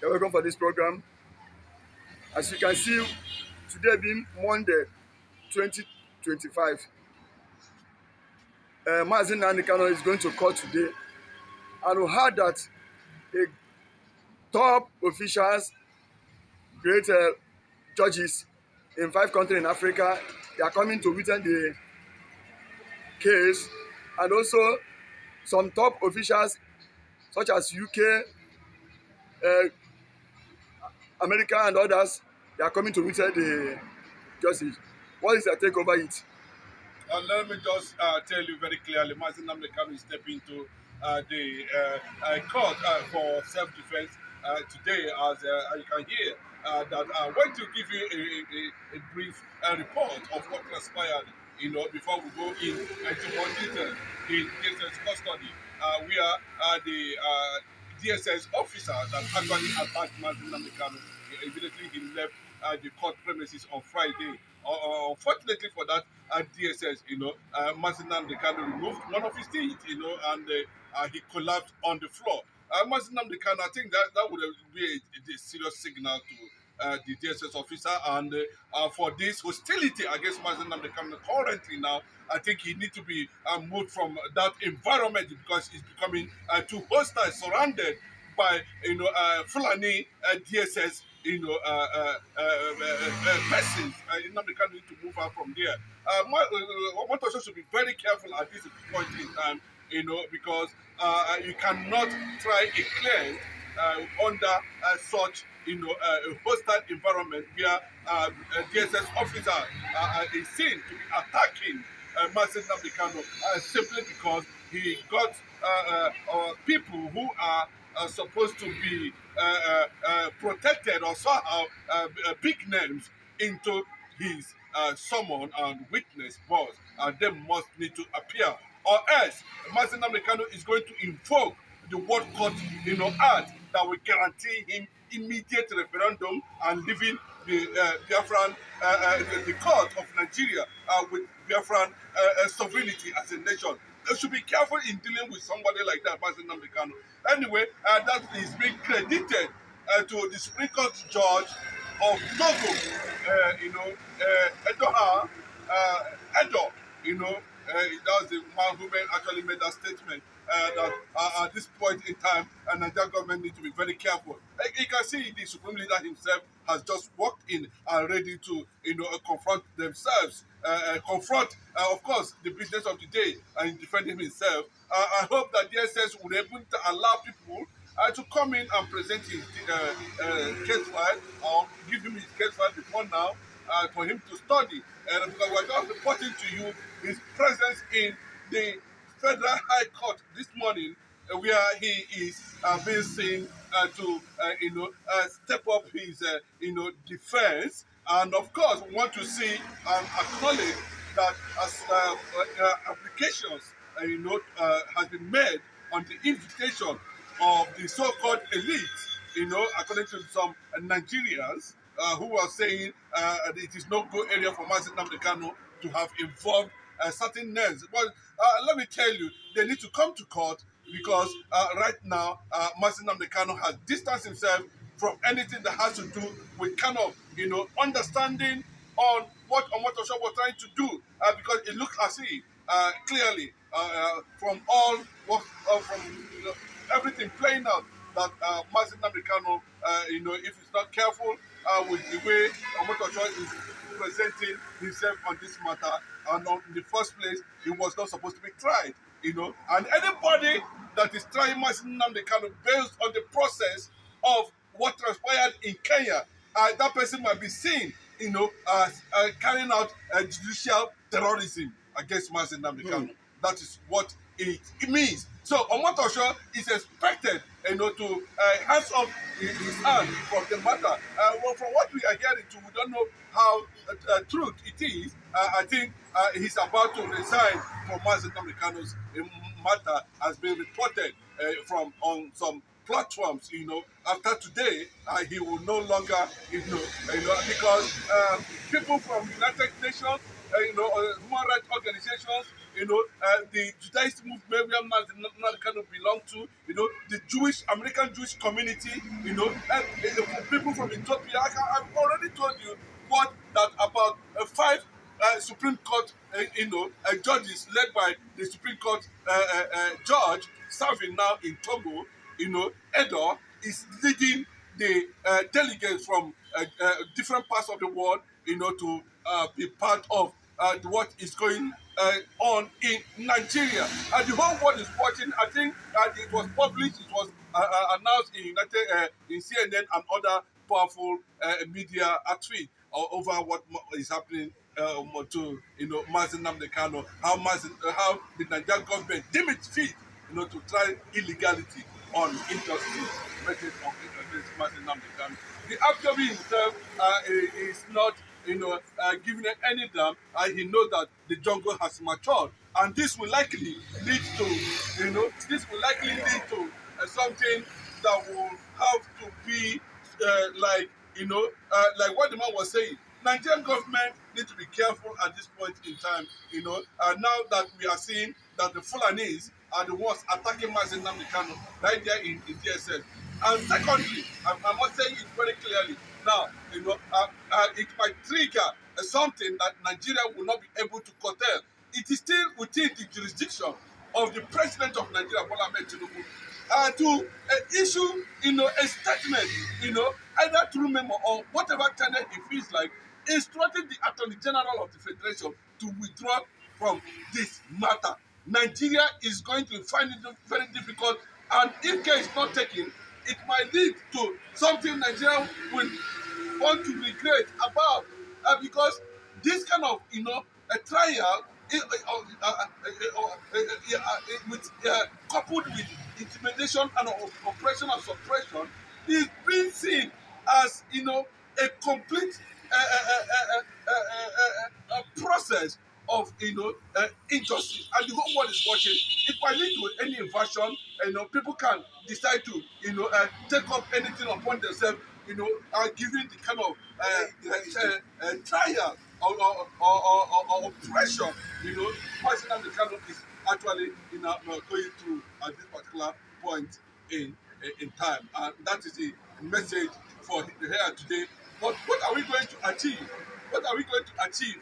You're welcome for this program. As you can see, today being Monday, 2025, Mazin Nanikano is going to court today. And we heard that a top officials, great judges in 5 countries in Africa, they are coming to witness the case. And also some top officials such as UK, uh, America and others, they are coming to witness the justice. What is your take over it? Let me just tell you very clearly, Martin Namdekan is stepping into the court for self-defense today, as you can hear. That I want to give you a brief report of what transpired, before we go into more detail in DSS custody. We are the DSS officer that actually attacked Martin Namdekan. Immediately he left the court premises on Friday. Unfortunately for that, DSS, Martin Namdekan removed one of his teeth, and he collapsed on the floor. Martin Namdekan, I think that would be a serious signal to the DSS officer, and for this hostility against Martin Namdekan currently now, I think he needs to be moved from that environment because he's becoming too hostile, surrounded by Fulani DSS persons. Namdekan need to move out from there. Motosho should be very careful at this point in time, because you cannot try a cleanse under such a hostile environment where DSS officer is seen to be attacking Martin Namdekan simply because he got people who are supposed to be protected or somehow big names into his summon and witness box, and they must need to appear, or else Martin Namdekan is going to invoke the World Court Act that will guarantee him immediate referendum and leaving the Biafran, the court of Nigeria with Biafran sovereignty as a nation. They should be careful in dealing with somebody like that, Martin Namdekan. Anyway, that is being credited to the Supreme Court judge of Togo, Edoha, Edo, that was the man who actually made that statement. That at this point in time, the Nigerian government needs to be very careful. You can see the Supreme Leader himself has just walked in and ready to, confront themselves, of course, the business of the day and defending himself. I hope that DSS will be able to allow people to come in and present his case file, or give him his case file before now, for him to study. And because we're just reporting to you his presence in the Federal High Court this morning, where he is being seen to step up his defense. And of course, we want to see and acknowledge that as applications has been made on the invitation of the so-called elite, according to some Nigerians who are saying it is no go area for Martin Namdekan to have involved certain names. But let me tell you, they need to come to court because right now, Martin Namdekan has distanced himself from anything that has to do with kind of, understanding on what Omotosho was trying to do, because it looks as if clearly from all from everything playing out that Martin Namdekan, if he's not careful with the way Omotosho is presenting himself on this matter, and in the first place, he was not supposed to be tried, and anybody that is trying Martin Namdekan based on the process of what transpired in Kenya, that person might be seen, as carrying out judicial terrorism against Martin Namdekan. That is what it means. So Omotosho is expected, to hands off his hand from the matter. Well, from what we are hearing, we don't know how truth it is. I think he's about to resign from Martin Namdekan's matter, has been reported from on some platforms. After today, he will no longer, because people from United Nations, human rights organizations, the Judaist movement where Mazi Kano belong to, the American Jewish community, people from Ethiopia. I've already told you that about five Supreme Court, judges led by the Supreme Court judge serving now in Togo, Edo is leading the delegates from different parts of the world, to be part of what is going on in Nigeria. And the whole world is watching. I think it was published, it was announced in in CNN and other powerful media tweet over what is happening to Mazi Nnamdi Kanu, how the Nigerian government deem it fit to try illegality on injustice method of against Mazi Nnamdi Kanu. The Abiobi himself is not giving it any damn. He knows that the jungle has matured, and this will likely lead to something that will have to be like what the man was saying. Nigerian government need to be careful at this point in time. Now that we are seeing that the Fulanis are the ones attacking Mazi Nnamdi Kanu right there in DSS. And secondly, I must say it very clearly. Now, it might trigger something that Nigeria will not be able to curtail. It is still within the jurisdiction of the president of Nigeria, Bola Ahmed Tinubu, to issue, a statement, either through memo or whatever channel he feels like, instructing the Attorney General of the Federation to withdraw from this matter. Nigeria is going to find it very difficult, and if care is not taken, it might lead to something Nigeria will want to regret about, because this kind of, a trial coupled with intimidation and oppression and suppression is being seen as, a complete process of injustice, and the whole world is watching. It might lead to any invasion. People can decide to take up anything upon themselves, giving the kind of trial or oppression. Mazi Nnamdi Kanu is actually going through at this particular point in time, and that is the message for here today. But what are we going to achieve? What are we going to achieve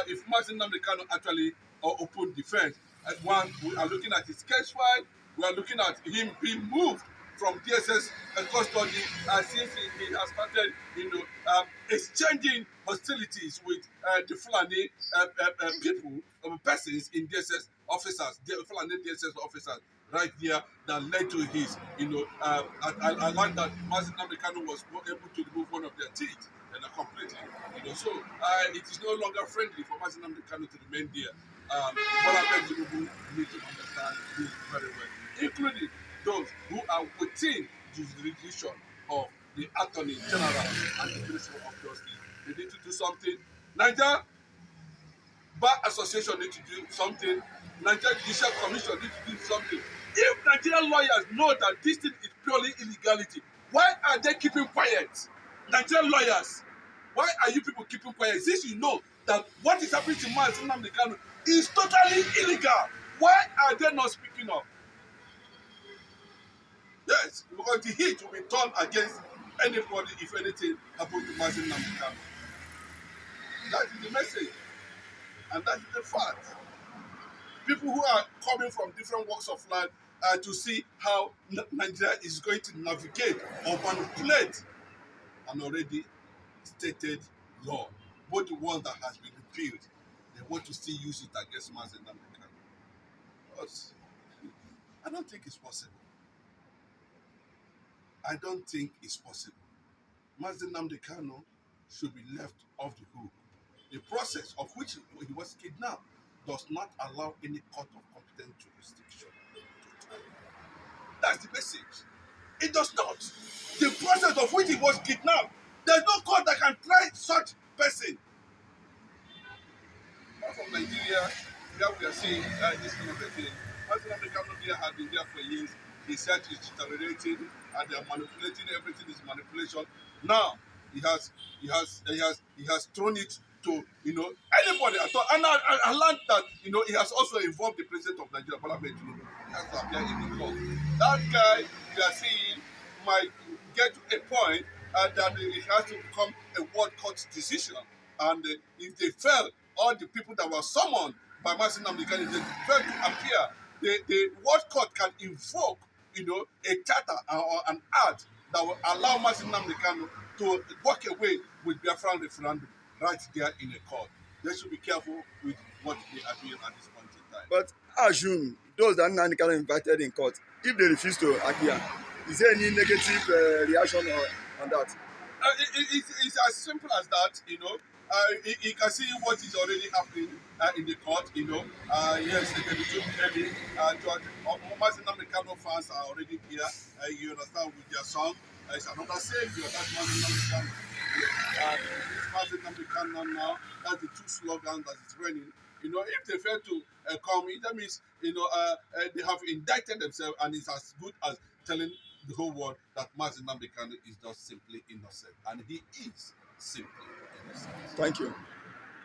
if Mazi Nnamdi Kanu actually open defense? One, we are looking at his case file. We are looking at him being moved from DSS custody since he has started, exchanging hostilities with the Fulani people, persons in DSS officers, the Fulani DSS officers, right there, that led to his, I like that Mazi Nnamdi Kanu was able to remove one of their teeth completely, so it is no longer friendly for Mazi Nnamdi Kanu to remain there. But I beg you need to understand this very well, including those who are within the jurisdiction of the Attorney General and the Minister of Justice. They need to do something. Nigeria Bar Association need to do something. Nigeria Judicial Commission need to do something. If Nigerian lawyers know that this thing is purely illegality, why are they keeping quiet? Nigerian lawyers, why are you people keeping quiet? Since you know that what is happening to Mazi Nnamdi Kanu is totally illegal, why are they not speaking up? Yes, because the heat will be turned against anybody if anything happens to Mazi Nnamdi Kanu. That is the message, and that is the fact. People who are coming from different walks of life to see how Nigeria is going to navigate or manipulate an already stated law, both the one that has been repealed, they want to still use it against Mazi Nnamdi Kanu. But I don't think it's possible. I don't think it's possible. Mazi Nnamdi Kanu should be left off the hook. The process of which he was kidnapped does not allow any court of competent jurisdiction to try. That's the message. It does not. The process of which he was kidnapped, there's no court that can try such person. Apart from Nigeria, here we are seeing this kind of a thing. Mazi Nnamdi Kanu had been there for years. His search is deteriorating, and they are manipulating everything. Is manipulation. Now he has thrown it to, anybody at all. And I learned that, he has also involved the president of Nigeria, Bola Ahmed Tinubu. He has to appear in the court. That guy, you are seeing, might get to a point that it has to become a world court decision. And if they fail, all the people that were summoned by Mazi Nnamdi Kanu, if they fail to appear, the world court can invoke, a charter or an act that will allow Mazi Nnamdi Kanu to walk away with Biafran referendum right there in a court. They should be careful with what they are doing at this point in time. But assume those that Nnamdi Kanu invited in court, if they refuse to appear, is there any negative reaction on that? It's as simple as that, you can see what is already happening in the court, yes, the two Mazi Nnamdi Kanu fans are already here, you understand, with their song. It's another savior, that's Mazi Nnamdi Kanu. This Mazi Nnamdi Kanu now, that's the two slogans that is running. If they fail to come, that means, they have indicted themselves, and it's as good as telling the whole world that Mazi Nnamdi Kanu is just simply innocent, and he is simply innocent. Thank you.